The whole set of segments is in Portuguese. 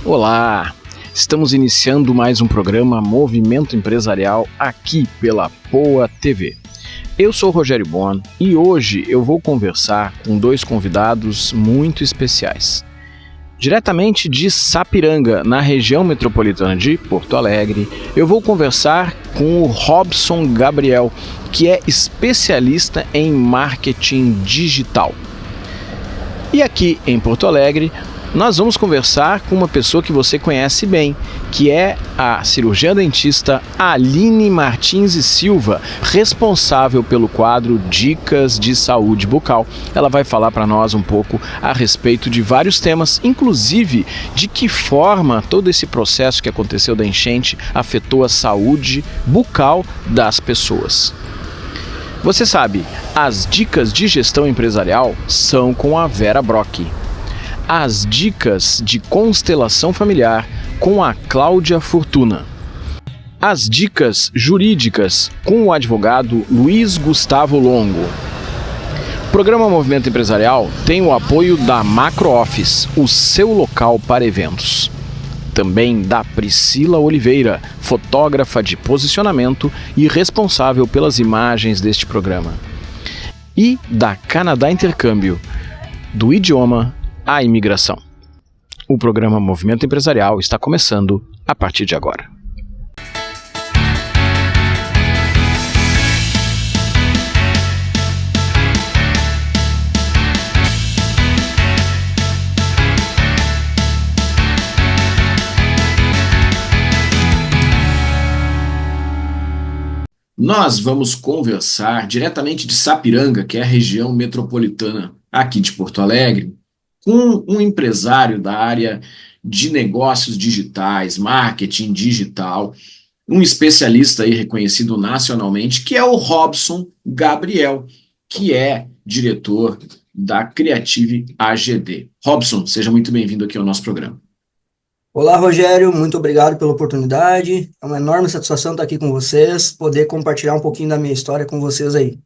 Olá! Estamos iniciando mais um programa Movimento Empresarial aqui pela Poa TV. Eu sou Rogério Bon e hoje eu vou conversar com dois convidados muito especiais. Diretamente de Sapiranga, na região metropolitana de Porto Alegre, eu vou conversar com o Robson Gabriel, que é especialista em marketing digital. E aqui em Porto Alegre, nós vamos conversar com uma pessoa que você conhece bem, que é a cirurgiã dentista Aline Martins e Silva, responsável pelo quadro Dicas de Saúde Bucal. Ela vai falar para nós um pouco a respeito de vários temas, inclusive de que forma todo esse processo que aconteceu da enchente afetou a saúde bucal das pessoas. Você sabe, as dicas de gestão empresarial são com a Vera Brock. As dicas de constelação familiar com a Cláudia Fortuna. As dicas jurídicas com o advogado Luiz Gustavo Longo. O programa Movimento Empresarial tem o apoio da Macro Office, o seu local para eventos. Também da Priscila Oliveira, fotógrafa de posicionamento e responsável pelas imagens deste programa. E da Canadá Intercâmbio, do idioma à imigração. O programa Movimento Empresarial está começando a partir de agora. Nós vamos conversar diretamente de Sapiranga, que é a região metropolitana aqui de Porto Alegre, com um empresário da área de negócios digitais, marketing digital, um especialista aí reconhecido nacionalmente, que é o Robson Gabriel, que é diretor da Creative AGD. Robson, seja muito bem-vindo aqui ao nosso programa. Olá, Rogério, muito obrigado pela oportunidade. É uma enorme satisfação estar aqui com vocês, poder compartilhar um pouquinho da minha história com vocês aí.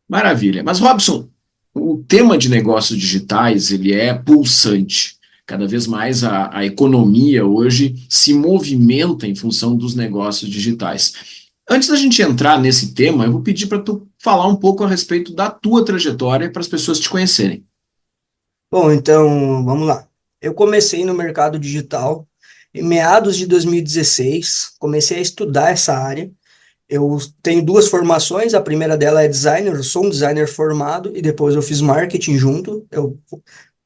Maravilha. Mas, Robson, o tema de negócios digitais, ele é pulsante. Cada vez mais a economia hoje se movimenta em função dos negócios digitais. Antes da gente entrar nesse tema, eu vou pedir para tu falar um pouco a respeito da tua trajetória para as pessoas te conhecerem. Bom, então, vamos lá. Eu comecei no mercado digital em meados de 2016, comecei a estudar essa área. Eu tenho duas formações, a primeira dela é designer, eu sou um designer formado e depois eu fiz marketing junto, eu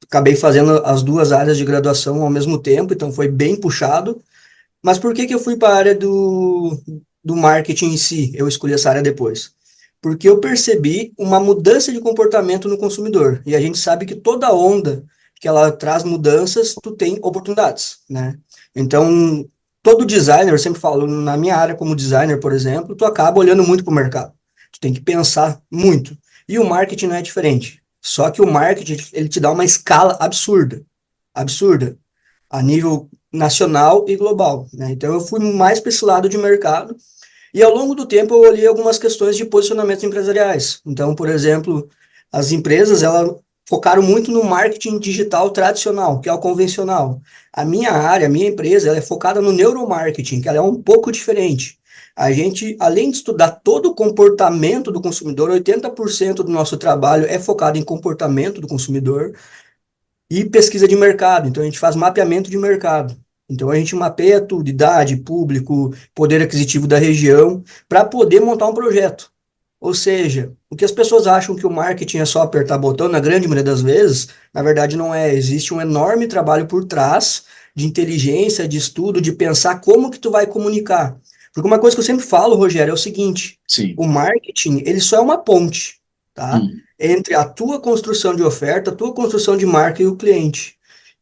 acabei fazendo as duas áreas de graduação ao mesmo tempo, então foi bem puxado. Mas por que eu fui para a área do marketing em si? Eu escolhi essa área depois. Porque eu percebi uma mudança de comportamento no consumidor, e a gente sabe que toda onda que ela traz mudanças, tu tem oportunidades, né? Então, todo designer, eu sempre falo, na minha área como designer, por exemplo, tu acaba olhando muito para o mercado. Tu tem que pensar muito. E o marketing não é diferente. Só que o marketing, ele te dá uma escala absurda. Absurda. A nível nacional e global, né? Então, eu fui mais para esse lado de mercado. E ao longo do tempo, eu olhei algumas questões de posicionamento empresariais. Então, por exemplo, as empresas, elas focaram muito no marketing digital tradicional, que é o convencional. A minha área, a minha empresa, ela é focada no neuromarketing, que ela é um pouco diferente. A gente, além de estudar todo o comportamento do consumidor, 80% do nosso trabalho é focado em comportamento do consumidor e pesquisa de mercado. Então, a gente faz mapeamento de mercado. Então, a gente mapeia tudo, idade, público, poder aquisitivo da região, para poder montar um projeto. Ou seja, o que as pessoas acham que o marketing é só apertar botão, na grande maioria das vezes, na verdade não é. Existe um enorme trabalho por trás de inteligência, de estudo, de pensar como que tu vai comunicar. Porque uma coisa que eu sempre falo, Rogério, é o seguinte: Sim. O marketing, ele só é uma ponte, tá? Entre a tua construção de oferta, a tua construção de marca e o cliente.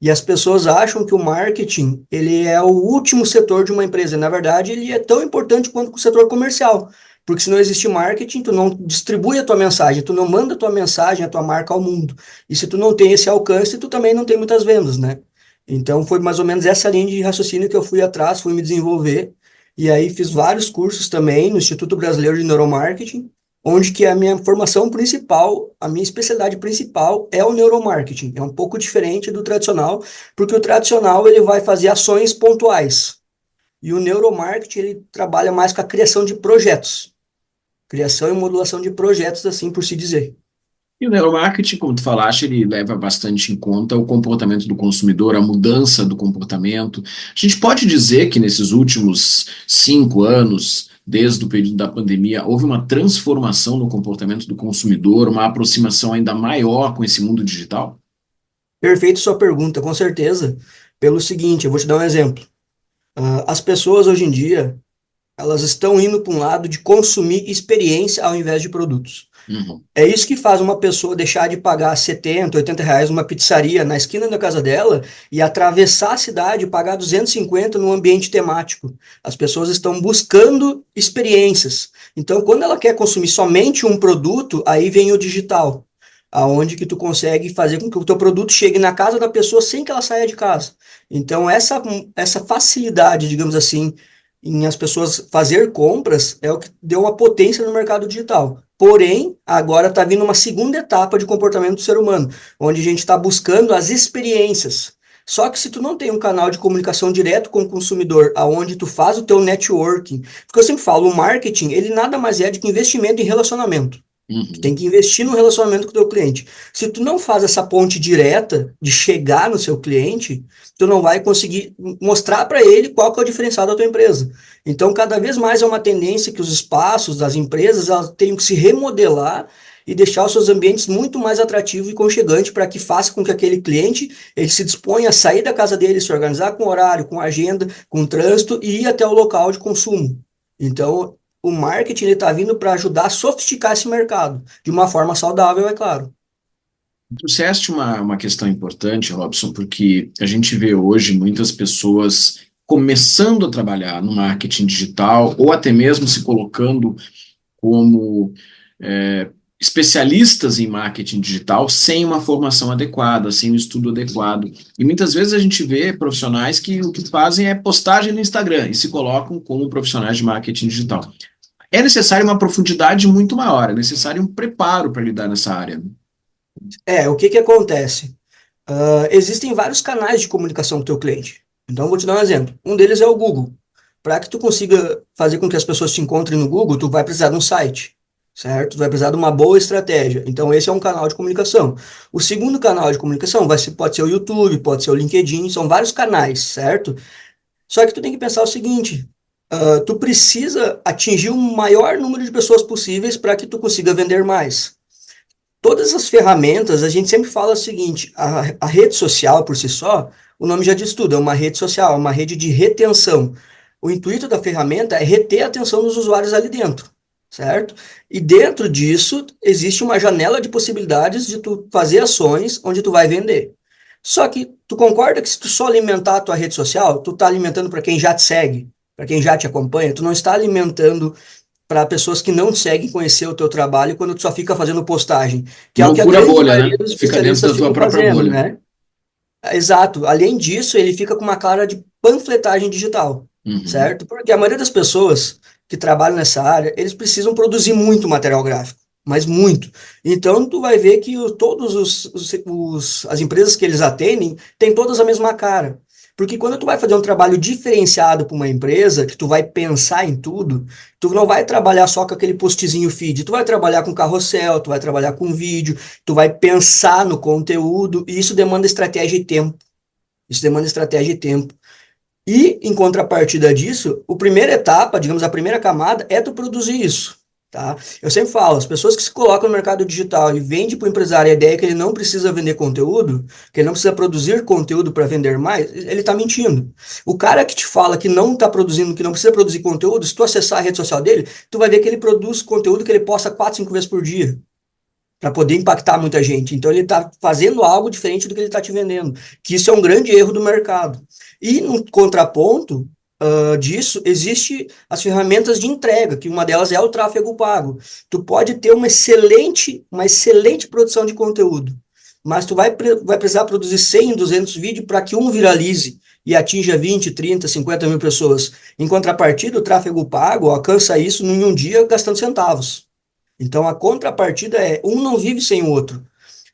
E as pessoas acham que o marketing, ele é o último setor de uma empresa. Na verdade, ele é tão importante quanto o setor comercial. Porque se não existe marketing, tu não distribui a tua mensagem, tu não manda a tua mensagem, a tua marca ao mundo. E se tu não tem esse alcance, tu também não tem muitas vendas, né? Então, foi mais ou menos essa linha de raciocínio que eu fui atrás, fui me desenvolver. E aí fiz vários cursos também no Instituto Brasileiro de Neuromarketing. onde que a minha formação principal, a minha especialidade principal é o neuromarketing. É um pouco diferente do tradicional, porque o tradicional ele vai fazer ações pontuais. E o neuromarketing ele trabalha mais com a criação de projetos. Criação e modulação de projetos, assim por se dizer. E o neuromarketing, como tu falaste, ele leva bastante em conta o comportamento do consumidor, a mudança do comportamento. A gente pode dizer que nesses últimos 5 anos, desde o período da pandemia, houve uma transformação no comportamento do consumidor, uma aproximação ainda maior com esse mundo digital? Perfeito sua pergunta, com certeza. Pelo seguinte, eu vou te dar um exemplo. As pessoas hoje em dia, elas estão indo para um lado de consumir experiência ao invés de produtos. Uhum. É isso que faz uma pessoa deixar de pagar 70, 80 reais numa pizzaria na esquina da casa dela e atravessar a cidade e pagar 250 num ambiente temático. As pessoas estão buscando experiências. Então, quando ela quer consumir somente um produto, aí vem o digital, aonde que tu consegue fazer com que o teu produto chegue na casa da pessoa sem que ela saia de casa. Então, essa facilidade, digamos assim, em as pessoas fazer compras é o que deu uma potência no mercado digital. Porém, agora está vindo uma segunda etapa de comportamento do ser humano, onde a gente está buscando as experiências. Só que se tu não tem um canal de comunicação direto com o consumidor, aonde tu faz o teu networking, porque eu sempre falo, o marketing, ele nada mais é do que investimento em relacionamento. Tu tem Uhum. que investir no relacionamento com o teu cliente. Se tu não faz essa ponte direta de chegar no seu cliente, tu não vai conseguir mostrar para ele qual que é o diferencial da tua empresa. Então, cada vez mais é uma tendência que os espaços das empresas elas tenham que se remodelar e deixar os seus ambientes muito mais atrativos e conchegantes para que faça com que aquele cliente ele se disponha a sair da casa dele, se organizar com horário, com agenda, com trânsito e ir até o local de consumo. Então, o marketing está vindo para ajudar a sofisticar esse mercado, de uma forma saudável, é claro. Trouxeste uma questão importante, Robson, porque a gente vê hoje muitas pessoas começando a trabalhar no marketing digital ou até mesmo se colocando como especialistas em marketing digital sem uma formação adequada, sem um estudo adequado. E muitas vezes a gente vê profissionais que o que fazem é postagem no Instagram e se colocam como profissionais de marketing digital. É necessário uma profundidade muito maior, é necessário um preparo para lidar nessa área. O que que acontece? Existem vários canais de comunicação com o teu cliente. Então, eu vou te dar um exemplo. Um deles é o Google. Para que tu consiga fazer com que as pessoas te encontrem no Google, tu vai precisar de um site, certo? Tu vai precisar de uma boa estratégia. Então, esse é um canal de comunicação. O segundo canal de comunicação pode ser o YouTube, pode ser o LinkedIn, são vários canais, certo? Só que tu tem que pensar o seguinte, tu precisa atingir o maior número de pessoas possíveis para que tu consiga vender mais. Todas as ferramentas, a gente sempre fala o seguinte, a rede social por si só, o nome já diz tudo, é uma rede social, é uma rede de retenção. O intuito da ferramenta é reter a atenção dos usuários ali dentro, certo? E dentro disso, existe uma janela de possibilidades de tu fazer ações onde tu vai vender. Só que tu concorda que se tu só alimentar a tua rede social, tu está alimentando para quem já te segue, para quem já te acompanha, tu não está alimentando para pessoas que não seguem conhecer o teu trabalho quando tu só fica fazendo postagem, que é o Não que a fura a grande bolha, maioria né? dos Fica dentro especialistas da tua ficam própria fazendo, bolha. né? Exato. Além disso, ele fica com uma cara de panfletagem digital, Uhum. certo? Porque a maioria das pessoas que trabalham nessa área, eles precisam produzir muito material gráfico, mas muito. Então, tu vai ver que todos as empresas que eles atendem têm todas a mesma cara. Porque quando tu vai fazer um trabalho diferenciado para uma empresa, que tu vai pensar em tudo, tu não vai trabalhar só com aquele postzinho feed, tu vai trabalhar com carrossel, tu vai trabalhar com vídeo, tu vai pensar no conteúdo, e isso demanda estratégia e tempo. Isso demanda estratégia e tempo. E, em contrapartida disso, a primeira etapa, digamos, a primeira camada é tu produzir isso, tá? Eu sempre falo, as pessoas que se colocam no mercado digital e vendem para o empresário a ideia que ele não precisa vender conteúdo, que ele não precisa produzir conteúdo para vender mais, ele está mentindo. O cara que te fala que não está produzindo, que não precisa produzir conteúdo, se tu acessar a rede social dele, tu vai ver que ele produz conteúdo que ele posta 4, 5 vezes por dia para poder impactar muita gente. Então ele está fazendo algo diferente do que ele está te vendendo, que isso é um grande erro do mercado. E no contraponto disso, existe as ferramentas de entrega, que uma delas é o tráfego pago. Tu pode ter uma excelente produção de conteúdo, mas tu vai precisar produzir 100, 200 vídeos para que um viralize e atinja 20, 30, 50 mil pessoas. Em contrapartida, o tráfego pago alcança isso em um dia gastando centavos. Então, a contrapartida é, um não vive sem o outro.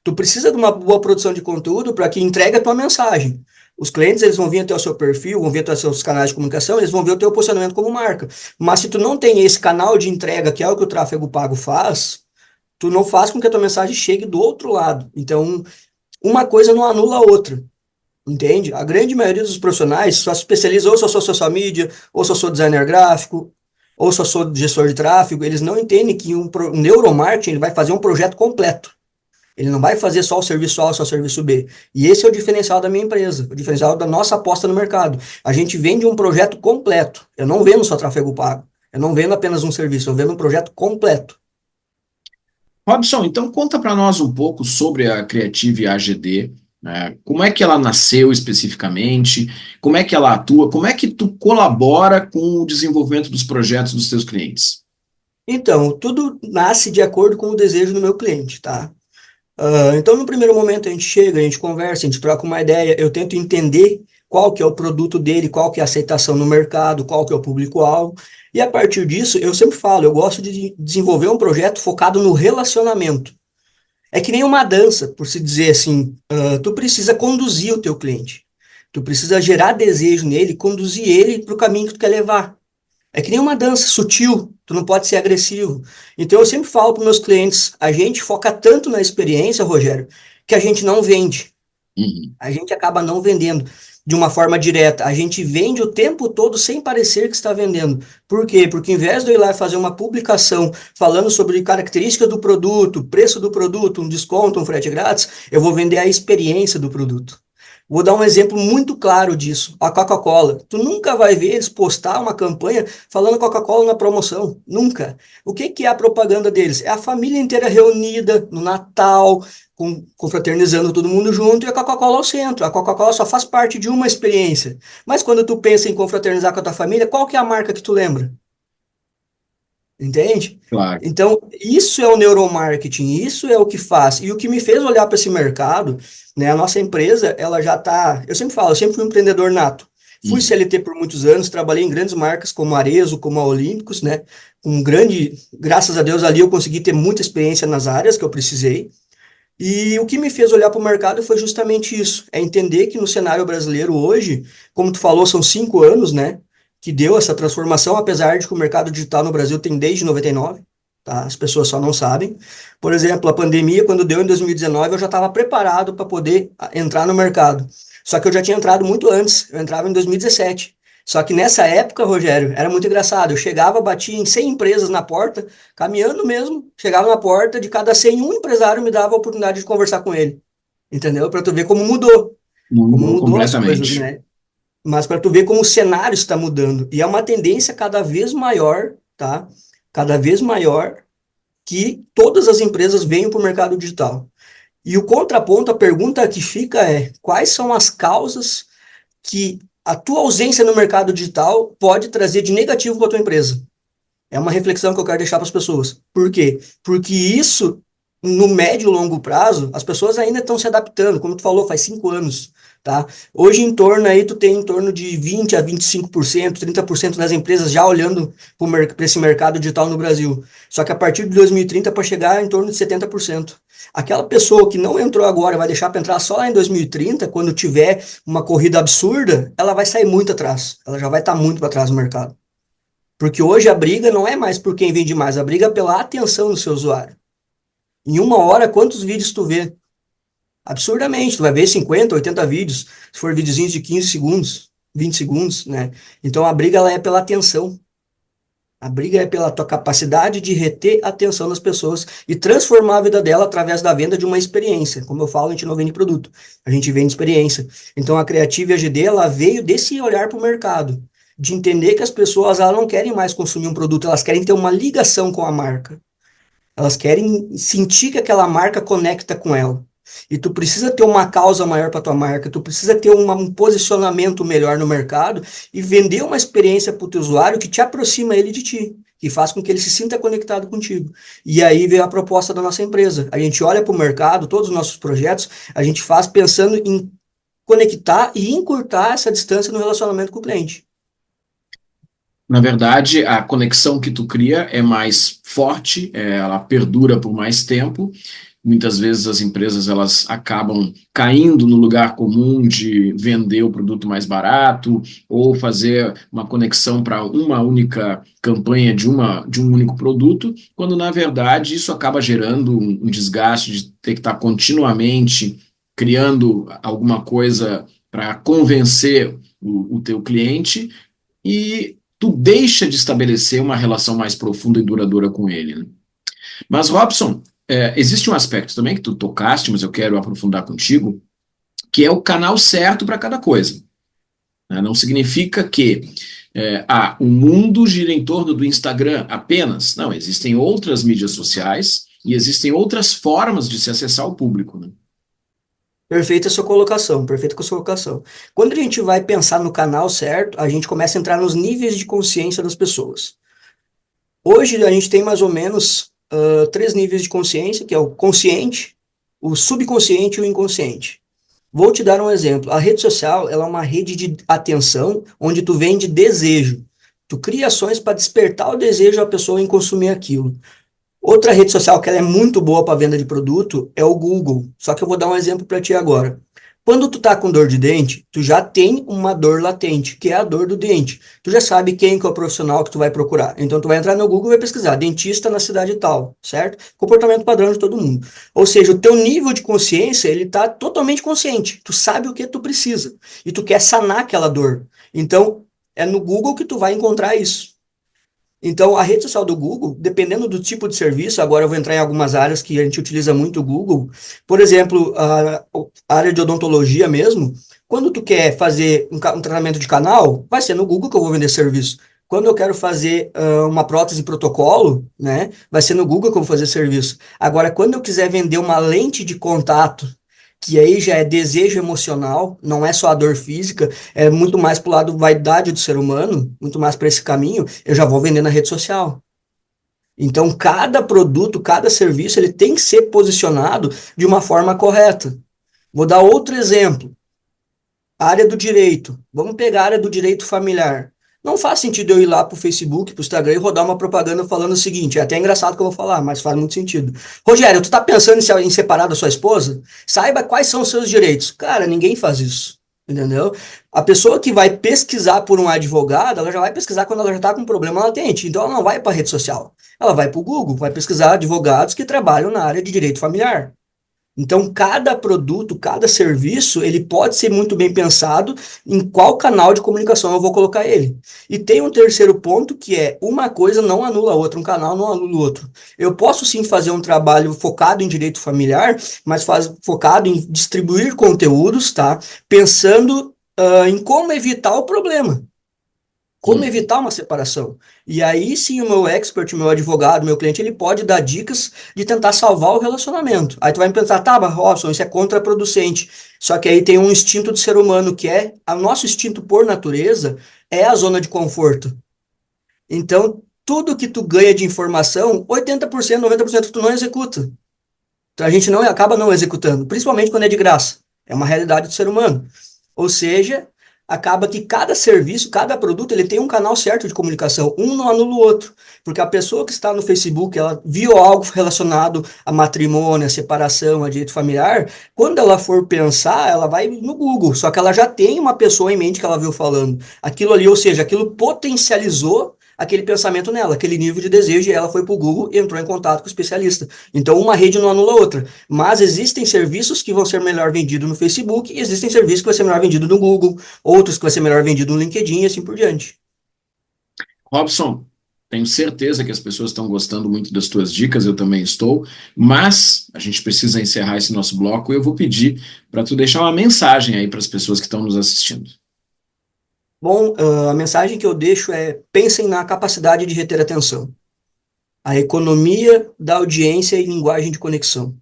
Tu precisa de uma boa produção de conteúdo para que entregue a tua mensagem. Os clientes, eles vão vir até o seu perfil, vão vir até os seus canais de comunicação, eles vão ver o teu posicionamento como marca. Mas se tu não tem esse canal de entrega, que é o que o tráfego pago faz, tu não faz com que a tua mensagem chegue do outro lado. Então, uma coisa não anula a outra. Entende? A grande maioria dos profissionais só se especializa ou só sou social media, ou só sou designer gráfico, ou só sou gestor de tráfego. Eles não entendem que um neuromarketing ele vai fazer um projeto completo. Ele não vai fazer só o serviço A ou só o serviço B. E esse é o diferencial da minha empresa, o diferencial da nossa aposta no mercado. A gente vende um projeto completo. Eu não vendo só tráfego pago. Eu não vendo apenas um serviço, eu vendo um projeto completo. Robson, então conta para nós um pouco sobre a Creative AGD, né? Como é que ela nasceu especificamente, como é que ela atua, como é que tu colabora com o desenvolvimento dos projetos dos teus clientes? Então, tudo nasce de acordo com o desejo do meu cliente, tá? Então, no primeiro momento, a gente chega, a gente conversa, a gente troca uma ideia, eu tento entender qual que é o produto dele, qual que é a aceitação no mercado, qual que é o público-alvo, e a partir disso, eu sempre falo, eu gosto de desenvolver um projeto focado no relacionamento. É que nem uma dança, por se dizer assim, tu precisa conduzir o teu cliente, tu precisa gerar desejo nele, conduzir ele para o caminho que tu quer levar. É que nem uma dança sutil, tu não pode ser agressivo. Então eu sempre falo para meus clientes, a gente foca tanto na experiência, Rogério, que a gente não vende. Uhum. A gente acaba não vendendo de uma forma direta. A gente vende o tempo todo sem parecer que está vendendo. Por quê? Porque em vez de eu ir lá e fazer uma publicação falando sobre características do produto, preço do produto, um desconto, um frete grátis, eu vou vender a experiência do produto. Vou dar um exemplo muito claro disso. A Coca-Cola. Tu nunca vai ver eles postar uma campanha falando Coca-Cola na promoção. Nunca. O que que é a propaganda deles? É a família inteira reunida no Natal, confraternizando todo mundo junto e a Coca-Cola ao centro. A Coca-Cola só faz parte de uma experiência. Mas quando tu pensa em confraternizar com a tua família, qual que é a marca que tu lembra? Entende? Claro. Então, isso é o neuromarketing, isso é o que faz. E o que me fez olhar para esse mercado, né, a nossa empresa, ela já está. Eu sempre falo, eu sempre fui um empreendedor nato. Fui Uhum. CLT por muitos anos, trabalhei em grandes marcas como a Arezzo, como a Olímpicos, né? Um grande, graças a Deus, ali eu consegui ter muita experiência nas áreas que eu precisei. E o que me fez olhar para o mercado foi justamente isso, é entender que no cenário brasileiro hoje, como tu falou, são 5 anos, né, que deu essa transformação, apesar de que o mercado digital no Brasil tem desde 99, tá? As pessoas só não sabem. Por exemplo, a pandemia, quando deu em 2019, eu já estava preparado para poder entrar no mercado. Só que eu já tinha entrado muito antes, eu entrava em 2017. Só que nessa época, Rogério, era muito engraçado. Eu chegava, batia em 100 empresas na porta, caminhando mesmo, chegava na porta, de cada 100, um empresário me dava a oportunidade de conversar com ele. Entendeu? Para tu ver como Mudou mudou as coisas, completamente. né? Mas para tu ver como o cenário está mudando. E é uma tendência cada vez maior, tá? Cada vez maior que todas as empresas venham para o mercado digital. E o contraponto, a pergunta que fica é: quais são as causas que a tua ausência no mercado digital pode trazer de negativo para a tua empresa? É uma reflexão que eu quero deixar para as pessoas. Por quê? Porque isso, no médio e longo prazo, as pessoas ainda estão se adaptando. Como tu falou, faz 5 anos, tá? Hoje, em torno aí, tu tem em torno de 20 a 25%, 30% das empresas já olhando para esse mercado digital no Brasil. Só que a partir de 2030, para chegar em torno de 70%. Aquela pessoa que não entrou agora, vai deixar para entrar só lá em 2030, quando tiver uma corrida absurda, ela vai sair muito atrás. Ela já vai estar muito para trás no mercado. Porque hoje a briga não é mais por quem vende mais, a briga é pela atenção do seu usuário. Em uma hora, quantos vídeos tu vê? Absurdamente, tu vai ver 50, 80 vídeos, se for videozinhos de 15 segundos, 20 segundos, né? Então a briga ela é pela atenção. A briga é pela tua capacidade de reter a atenção das pessoas e transformar a vida dela através da venda de uma experiência. Como eu falo, a gente não vende produto, a gente vende experiência. Então a Creative AGD ela veio desse olhar para o mercado, de entender que as pessoas elas não querem mais consumir um produto, elas querem ter uma ligação com a marca. Elas querem sentir que aquela marca conecta com ela. E tu precisa ter uma causa maior para tua marca, tu precisa ter um posicionamento melhor no mercado e vender uma experiência para o teu usuário que te aproxima ele de ti, que faz com que ele se sinta conectado contigo. E aí veio a proposta da nossa empresa. A gente olha para o mercado, todos os nossos projetos, a gente faz pensando em conectar e encurtar essa distância no relacionamento com o cliente. Na verdade, a conexão que tu cria é mais forte, ela perdura por mais tempo. Muitas vezes as empresas elas acabam caindo no lugar comum de vender o produto mais barato ou fazer uma conexão para uma única campanha de um único produto, quando na verdade isso acaba gerando um desgaste de ter que estar continuamente criando alguma coisa para convencer o teu cliente e tu deixa de estabelecer uma relação mais profunda e duradoura com ele, né? Mas, Robson, existe um aspecto também que tu tocaste, mas eu quero aprofundar contigo, que é o canal certo para cada coisa, né? Não significa que o mundo gira em torno do Instagram apenas. Não, existem outras mídias sociais e existem outras formas de se acessar o público, né? Perfeita a sua colocação, perfeita a sua colocação. Quando a gente vai pensar no canal certo, a gente começa a entrar nos níveis de consciência das pessoas. Hoje a gente tem mais ou menos três níveis de consciência, que é o consciente, o subconsciente e o inconsciente. Vou te dar um exemplo. A rede social, ela é uma rede de atenção onde tu vende desejo. Tu cria ações para despertar o desejo da pessoa em consumir aquilo. Outra rede social que ela é muito boa para venda de produto é o Google. Só que eu vou dar um exemplo para ti agora. Quando tu tá com dor de dente, tu já tem uma dor latente, que é a dor do dente. Tu já sabe quem que é o profissional que tu vai procurar. Então tu vai entrar no Google e vai pesquisar dentista na cidade tal, certo? Comportamento padrão de todo mundo. Ou seja, o teu nível de consciência, ele tá totalmente consciente. Tu sabe o que tu precisa e tu quer sanar aquela dor. Então, é no Google que tu vai encontrar isso. Então, a rede social do Google, dependendo do tipo de serviço, agora eu vou entrar em algumas áreas que a gente utiliza muito o Google, por exemplo, a área de odontologia mesmo, quando tu quer fazer um tratamento de canal, vai ser no Google que eu vou vender serviço. Quando eu quero fazer uma prótese protocolo, né, vai ser no Google que eu vou fazer serviço. Agora, quando eu quiser vender uma lente de contato, que aí já é desejo emocional, não é só a dor física, é muito mais pro lado vaidade do ser humano, muito mais para esse caminho, eu já vou vender na rede social. Então, cada produto, cada serviço, ele tem que ser posicionado de uma forma correta. Vou dar outro exemplo. A área do direito. Vamos pegar a área do direito familiar. Não faz sentido eu ir lá pro Facebook, pro Instagram e rodar uma propaganda falando o seguinte, é até engraçado que eu vou falar, mas faz muito sentido. Rogério, tu tá pensando em separar da sua esposa? Saiba quais são os seus direitos. Cara, ninguém faz isso, entendeu? A pessoa que vai pesquisar por um advogado, ela já vai pesquisar quando ela já tá com um problema latente, então ela não vai para rede social. Ela vai pro Google, vai pesquisar advogados que trabalham na área de direito familiar. Então, cada produto, cada serviço, ele pode ser muito bem pensado em qual canal de comunicação eu vou colocar ele. E tem um terceiro ponto que é uma coisa não anula a outra, um canal não anula o outro. Eu posso sim fazer um trabalho focado em direito familiar, mas focado em distribuir conteúdos, tá? Pensando em como evitar o problema. Como evitar uma separação? E aí sim o meu expert, o meu advogado, o meu cliente, ele pode dar dicas de tentar salvar o relacionamento. Aí tu vai me pensar, tá, mas Robson, isso é contraproducente. Só que aí tem um instinto do ser humano que é, o nosso instinto por natureza é a zona de conforto. Então, tudo que tu ganha de informação, 80%, 90% tu não executa. Então, a gente não acaba não executando, principalmente quando é de graça. É uma realidade do ser humano. Ou seja, acaba que cada serviço, cada produto, ele tem um canal certo de comunicação. Um não anula o outro. Porque a pessoa que está no Facebook, ela viu algo relacionado a matrimônio, a separação, a direito familiar, quando ela for pensar, ela vai no Google. Só que ela já tem uma pessoa em mente que ela viu falando. Aquilo ali, ou seja, aquilo potencializou aquele pensamento nela, aquele nível de desejo, e ela foi para o Google e entrou em contato com o especialista. Então, uma rede não anula a outra. Mas existem serviços que vão ser melhor vendidos no Facebook, e existem serviços que vão ser melhor vendidos no Google, outros que vão ser melhor vendidos no LinkedIn e assim por diante. Robson, tenho certeza que as pessoas estão gostando muito das tuas dicas, eu também estou, mas a gente precisa encerrar esse nosso bloco e eu vou pedir para tu deixar uma mensagem aí para as pessoas que estão nos assistindo. Bom, a mensagem que eu deixo é: pensem na capacidade de reter atenção, a economia da audiência e linguagem de conexão.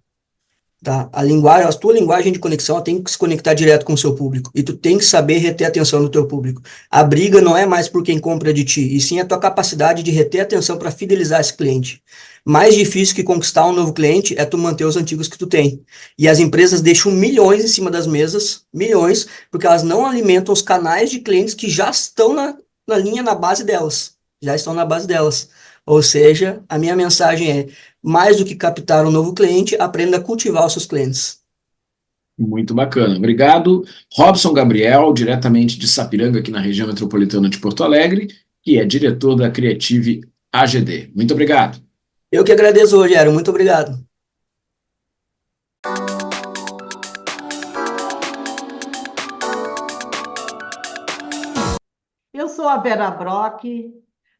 Tá? A tua linguagem de conexão ela tem que se conectar direto com o seu público. E tu tem que saber reter a atenção do teu público. A briga não é mais por quem compra de ti, e sim a tua capacidade de reter a atenção para fidelizar esse cliente. Mais difícil que conquistar um novo cliente é tu manter os antigos que tu tem. E as empresas deixam milhões em cima das mesas, milhões, porque elas não alimentam os canais de clientes que já estão na linha, na base delas. já estão na base delas. Ou seja, a minha mensagem é, mais do que captar um novo cliente, aprenda a cultivar os seus clientes. Muito bacana. Obrigado, Robson Gabriel, diretamente de Sapiranga, aqui na região metropolitana de Porto Alegre, que é diretor da Creative AGD. Muito obrigado. Eu que agradeço, Rogério. Muito obrigado. Eu sou a Vera Brock,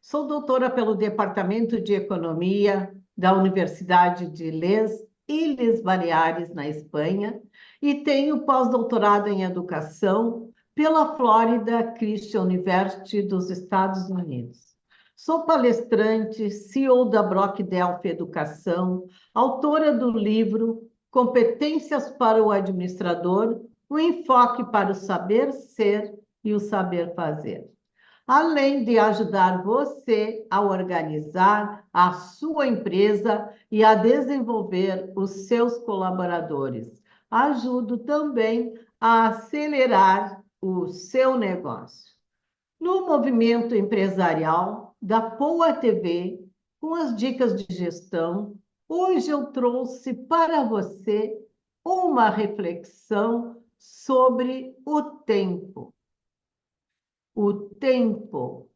sou doutora pelo Departamento de Economia da Universidade de Les Illes Baleares, na Espanha, e tenho pós-doutorado em Educação pela Florida Christian University dos Estados Unidos. Sou palestrante, CEO da Brock Delphi Educação, autora do livro Competências para o Administrador, o enfoque para o saber ser e o saber fazer. Além de ajudar você a organizar a sua empresa e a desenvolver os seus colaboradores. Ajudo também a acelerar o seu negócio. No movimento empresarial da Poa TV, com as dicas de gestão, hoje eu trouxe para você uma reflexão sobre o tempo. O tempo.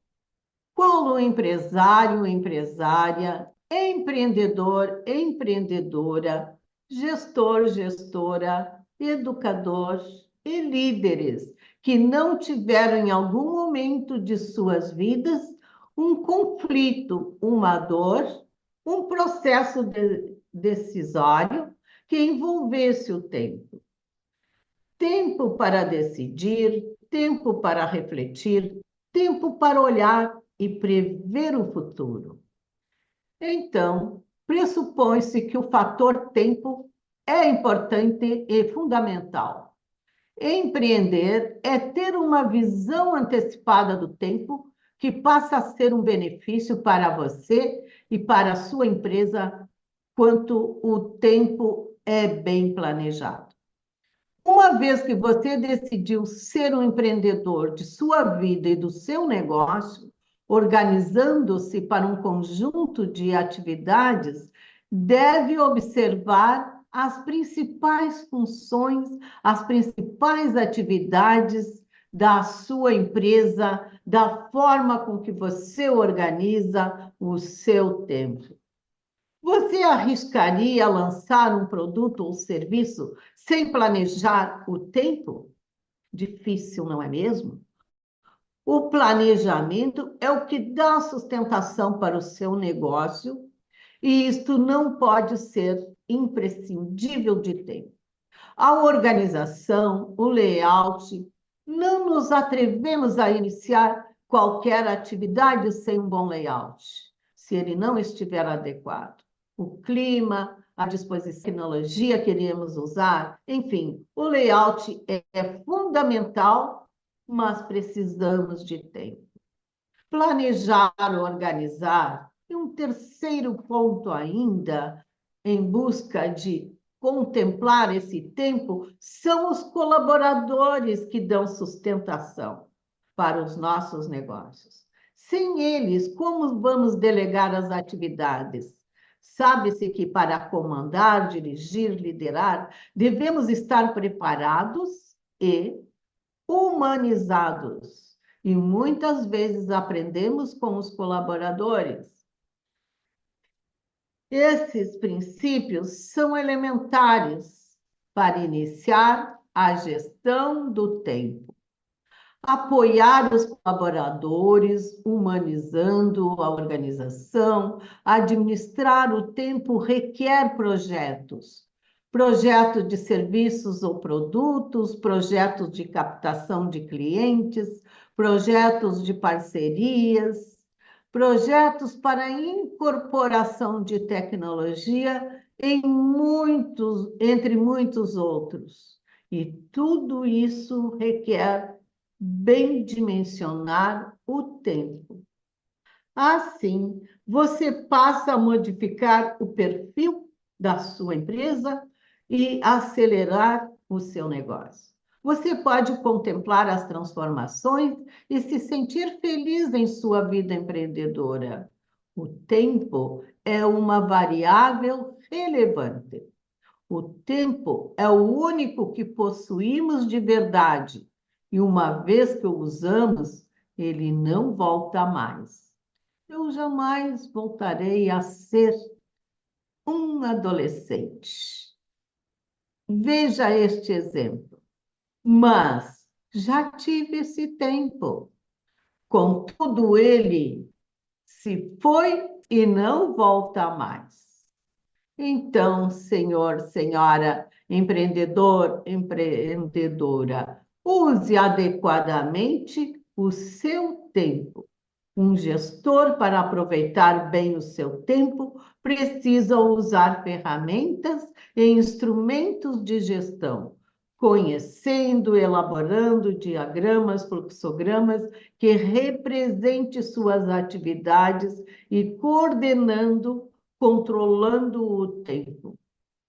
Qual o empresário, empresária, empreendedor, empreendedora, gestor, gestora, educador e líderes que não tiveram em algum momento de suas vidas um conflito, uma dor, um processo decisório que envolvesse o tempo. Tempo para decidir, tempo para refletir, tempo para olhar e prever o futuro. Então, pressupõe-se que o fator tempo é importante e fundamental. Empreender é ter uma visão antecipada do tempo que passa a ser um benefício para você e para a sua empresa quanto o tempo é bem planejado. Uma vez que você decidiu ser um empreendedor de sua vida e do seu negócio, organizando-se para um conjunto de atividades, deve observar as principais funções, as principais atividades da sua empresa, da forma com que você organiza o seu tempo. Você arriscaria lançar um produto ou serviço sem planejar o tempo? Difícil, não é mesmo? O planejamento é o que dá sustentação para o seu negócio e isto não pode ser imprescindível de tempo. A organização, o layout, não nos atrevemos a iniciar qualquer atividade sem um bom layout, se ele não estiver adequado. O clima, a disposição, a tecnologia que iremos usar, enfim, o layout é fundamental, mas precisamos de tempo. Planejar, organizar. E um terceiro ponto ainda, em busca de contemplar esse tempo, são os colaboradores que dão sustentação para os nossos negócios. Sem eles, como vamos delegar as atividades? Sabe-se que para comandar, dirigir, liderar, devemos estar preparados e humanizados. E muitas vezes aprendemos com os colaboradores. Esses princípios são elementares para iniciar a gestão do tempo. Apoiar os colaboradores, humanizando a organização, administrar o tempo requer projetos. Projetos de serviços ou produtos, projetos de captação de clientes, projetos de parcerias, projetos para incorporação de tecnologia entre muitos outros. E tudo isso requer bem dimensionar o tempo. Assim, você passa a modificar o perfil da sua empresa e acelerar o seu negócio. Você pode contemplar as transformações e se sentir feliz em sua vida empreendedora. O tempo é uma variável relevante. O tempo é o único que possuímos de verdade, e uma vez que o usamos, ele não volta mais. Eu jamais voltarei a ser um adolescente. Veja este exemplo. Mas já tive esse tempo. Contudo, ele se foi e não volta mais. Então, senhor, senhora, empreendedor, empreendedora, use adequadamente o seu tempo. Um gestor, para aproveitar bem o seu tempo, precisa usar ferramentas e instrumentos de gestão, conhecendo, elaborando diagramas, fluxogramas que represente suas atividades e coordenando, controlando o tempo.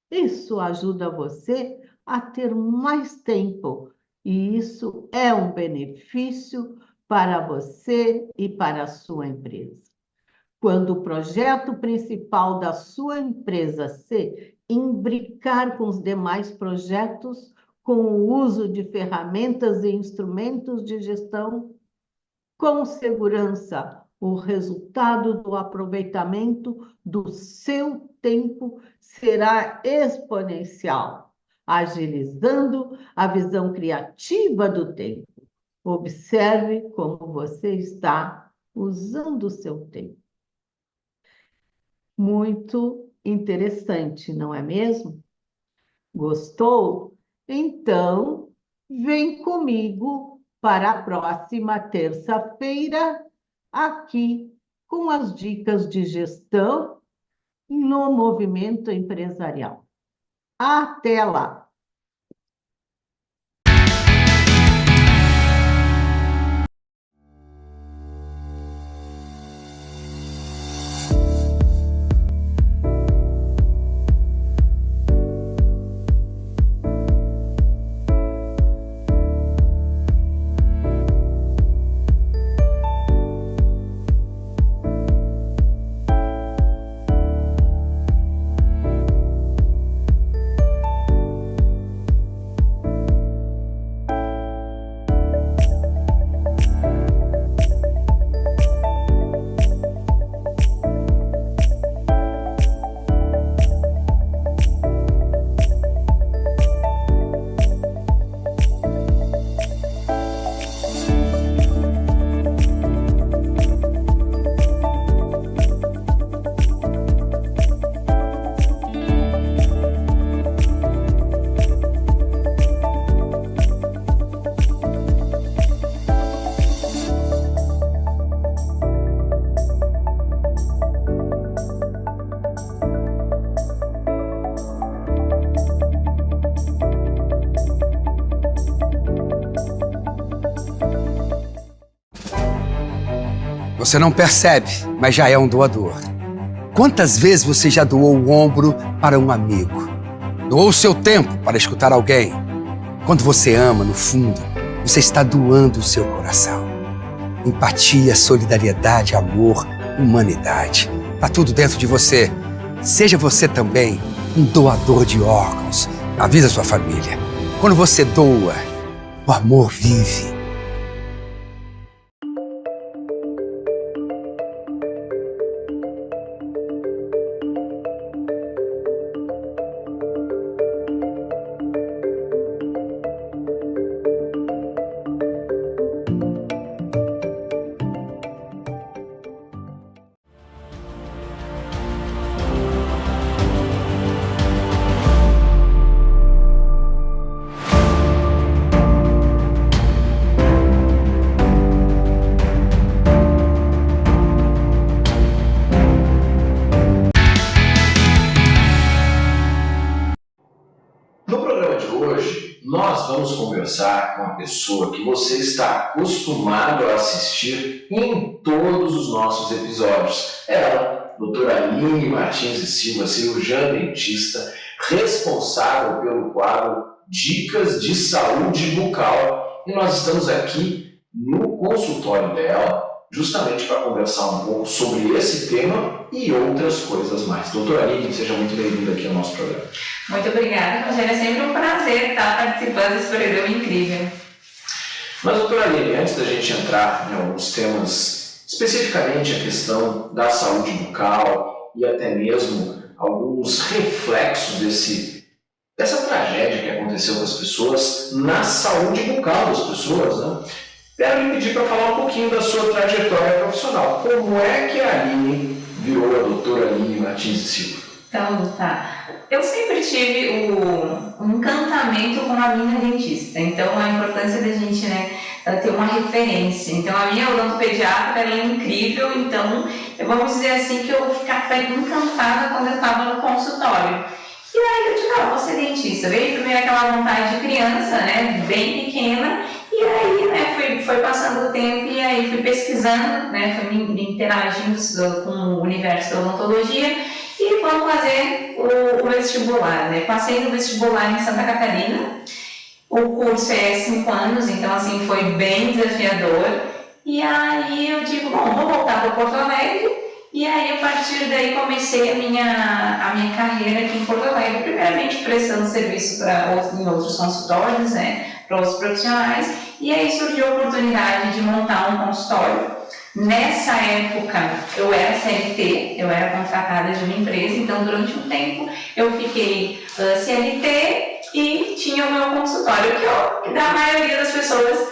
Isso ajuda você a ter mais tempo, e isso é um benefício para você e para a sua empresa. Quando o projeto principal da sua empresa se imbricar com os demais projetos, com o uso de ferramentas e instrumentos de gestão, com segurança, o resultado do aproveitamento do seu tempo será exponencial, agilizando a visão criativa do tempo. Observe como você está usando o seu tempo. Muito interessante, não é mesmo? Gostou? Então, vem comigo para a próxima terça-feira, aqui com as dicas de gestão no movimento empresarial. Até lá! Você não percebe, mas já é um doador. Quantas vezes você já doou o ombro para um amigo? Doou o seu tempo para escutar alguém? Quando você ama, no fundo, você está doando o seu coração. Empatia, solidariedade, amor, humanidade. Tá tudo dentro de você. Seja você também um doador de órgãos. Avisa a sua família. Quando você doa, o amor vive. No programa de hoje, nós vamos conversar com a pessoa que você está acostumado a assistir em todos os nossos episódios. Ela, doutora Aline Martins e Silva, cirurgiã dentista, responsável pelo quadro dicas de saúde bucal. E nós estamos aqui no consultório dela, justamente para conversar um pouco sobre esse tema e outras coisas mais. Doutora Aline, seja muito bem-vinda aqui ao nosso programa. Muito obrigada, Rogério. É sempre um prazer estar participando desse programa incrível. Mas, doutora Aline, antes da gente entrar em alguns temas, especificamente a questão da saúde bucal e até mesmo alguns reflexos dessa tragédia que aconteceu com as pessoas, na saúde bucal das pessoas, né? Quero lhe pedir para falar um pouquinho da sua trajetória profissional. Como é que a Aline virou a doutora Aline Martins de Silva? Então, tá. Eu sempre tive um encantamento com a minha dentista. Então, a importância da gente, né, ter uma referência. Então, a minha odontopediatra era incrível. Então, vamos dizer assim que eu ficava encantada quando eu estava no consultório. E aí eu digo, vou ser dentista. Veio primeiro aquela vontade de criança, né, bem pequena. E aí, né, foi passando o tempo e aí fui pesquisando, né, fui me interagindo com o universo da odontologia e vamos fazer o vestibular, né. Passei no vestibular em Santa Catarina, o curso é 5 anos, então assim, foi bem desafiador. E aí eu digo, bom, vou voltar para Porto Alegre. E aí, a partir daí, comecei a minha carreira aqui em Porto Alegre, primeiramente prestando serviço em outros consultórios, né, para outros profissionais, e aí surgiu a oportunidade de montar um consultório. Nessa época, eu era CLT, eu era contratada de uma empresa, então durante um tempo eu fiquei CLT e tinha o meu consultório, que a maioria das pessoas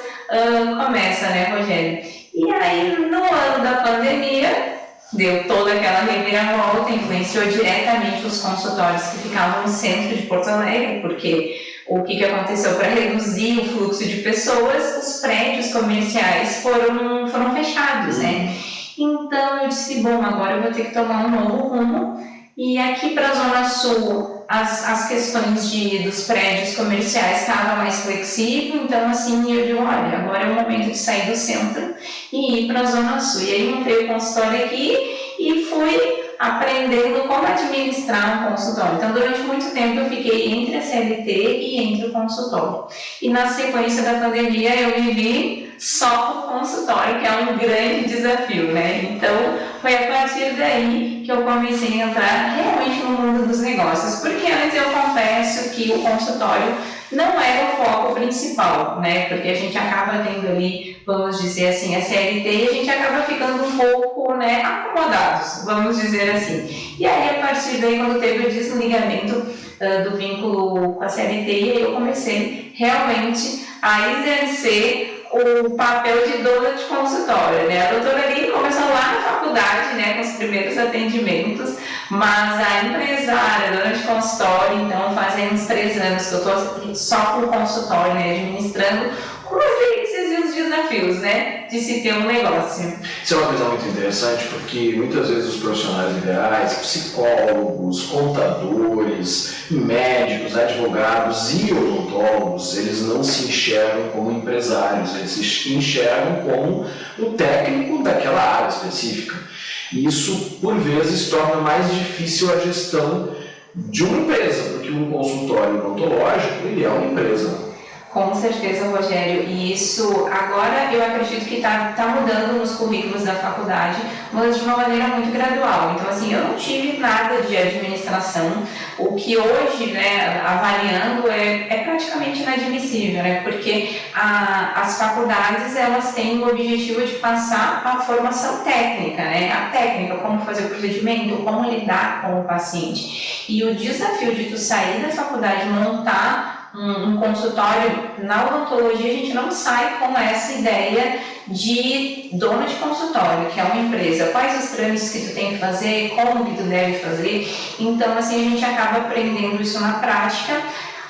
começa, né, Rogério? E aí, no ano da pandemia, deu toda aquela reviravolta, influenciou diretamente os consultórios que ficavam no centro de Porto Alegre, porque o que aconteceu para reduzir o fluxo de pessoas, os prédios comerciais foram fechados, né? Então eu disse, bom, agora eu vou ter que tomar um novo rumo. E aqui para a Zona Sul, as questões dos prédios comerciais estavam mais flexíveis, então assim, eu digo, olha, agora é o momento de sair do centro e ir para a Zona Sul. E aí montei o consultório aqui e fui aprendendo como administrar um consultório. Então, durante muito tempo eu fiquei entre a CLT e entre o consultório. E na sequência da pandemia eu vivi só o consultório, que é um grande desafio, né? Então, foi a partir daí que eu comecei a entrar realmente no mundo dos negócios, porque antes eu confesso que o consultório não era o foco principal, né? Porque a gente acaba tendo ali, vamos dizer assim, a CLT e a gente acaba ficando um pouco, né, acomodados, vamos dizer assim. E aí, a partir daí, quando teve o desligamento do vínculo com a CLT, eu comecei realmente a exercer o papel de dona de consultório, né? A doutora Aline começou lá na faculdade, né, com os primeiros atendimentos, mas a empresária, dona de consultório, então fazem uns 3 anos que eu estou só com o consultório, né, administrando com as delícias e os desafios, né, de se ter um negócio. Isso é uma coisa muito interessante, porque muitas vezes os profissionais liberais, psicólogos, contadores, médicos, advogados e odontólogos, eles não se enxergam como empresários, eles se enxergam como o técnico daquela área específica. E isso, por vezes, torna mais difícil a gestão de uma empresa, porque um consultório odontológico, ele é uma empresa. Com certeza, Rogério, e isso agora eu acredito que está mudando nos currículos da faculdade, mas de uma maneira muito gradual. Então, assim, eu não tive nada de administração, o que hoje, né, avaliando, é praticamente inadmissível, né, porque as faculdades, elas têm o objetivo de passar a formação técnica, né, a técnica, como fazer o procedimento, como lidar com o paciente. E o desafio de tu sair da faculdade e montar um consultório, na odontologia a gente não sai com essa ideia de dono de consultório, que é uma empresa, quais os trâmites que tu tem que fazer, como que tu deve fazer. Então, assim, a gente acaba aprendendo isso na prática.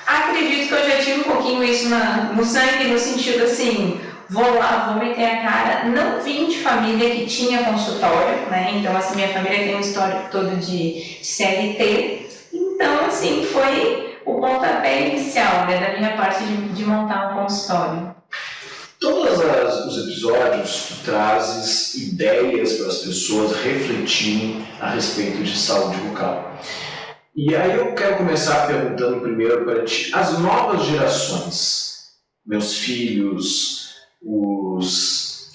Acredito que eu já tive um pouquinho isso no sangue, no sentido assim, vou lá, vou meter a cara. Não vim de família que tinha consultório, né? Então, assim, minha família tem um histórico todo de CLT. Então, assim, foi o pontapé inicial, né, da minha parte de montar um consultório. Todos os episódios tu trazes ideias para as pessoas refletirem a respeito de saúde bucal. E aí eu quero começar perguntando primeiro para ti, as novas gerações, meus filhos,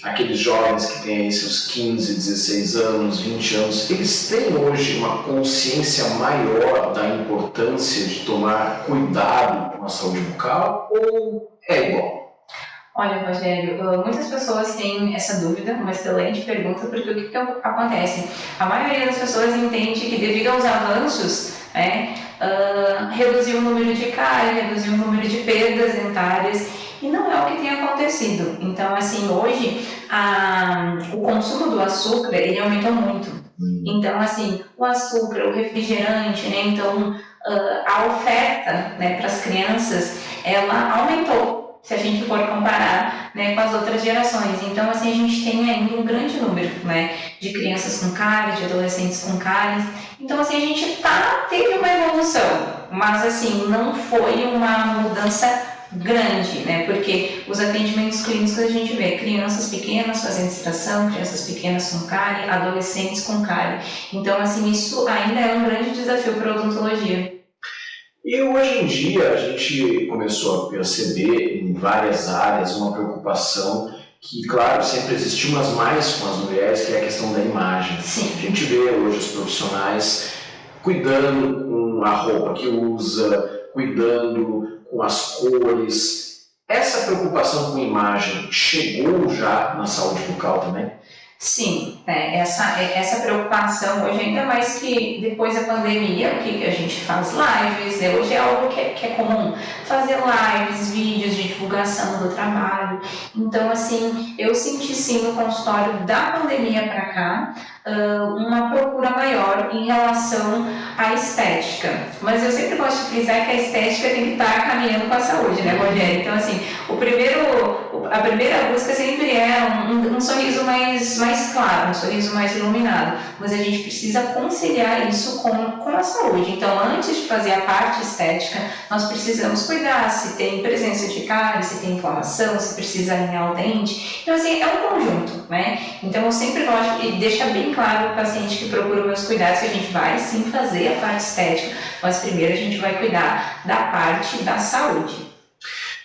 aqueles jovens que têm aí seus 15, 16 anos, 20 anos, eles têm hoje uma consciência maior da importância de tomar cuidado com a saúde bucal ou é igual? Olha, Rogério, muitas pessoas têm essa dúvida, uma excelente pergunta, porque o que acontece? A maioria das pessoas entende que devido aos avanços, reduziu o número de cárie, reduziu o número de perdas dentárias, e não é o que tem acontecido. Então, assim, hoje o consumo do açúcar, ele aumentou muito. Então, assim, o açúcar, o refrigerante, né? Então, a oferta, né, para as crianças, ela aumentou, se a gente for comparar, né, com as outras gerações. Então, assim, a gente tem ainda um grande número, né, de crianças com cárie, de adolescentes com cárie. Então, assim, a gente teve uma evolução, mas, assim, não foi uma mudança grande, né, porque os atendimentos clínicos a gente vê crianças pequenas fazendo extração, crianças pequenas com cárie, adolescentes com cárie. Então, assim, isso ainda é um grande desafio para a odontologia. E hoje em dia a gente começou a perceber em várias áreas uma preocupação que, claro, sempre existiu, mas mais com as mulheres, que é a questão da imagem. Sim. A gente vê hoje os profissionais cuidando com a roupa que usa, cuidando com as cores. Essa preocupação com imagem chegou já na saúde bucal também? Sim, né? Essa preocupação hoje, ainda mais que depois da pandemia, o que a gente faz lives, né? Hoje é algo que é comum, fazer lives, vídeos de divulgação do trabalho. Então, assim, eu senti sim no consultório da pandemia para cá uma procura maior em relação à estética. Mas eu sempre gosto de frisar que a estética tem que estar caminhando com a saúde, né, Rogério? Então, assim, a primeira busca sempre é um sorriso mais claro, um sorriso mais iluminado, mas a gente precisa conciliar isso com a saúde. Então, antes de fazer a parte estética, nós precisamos cuidar se tem presença de cárie, se tem inflamação, se precisa alinhar o dente. Então, assim, é um conjunto, né? Então, eu sempre gosto de deixar bem claro ao paciente que procura meus cuidados que a gente vai sim fazer a parte estética, mas primeiro a gente vai cuidar da parte da saúde.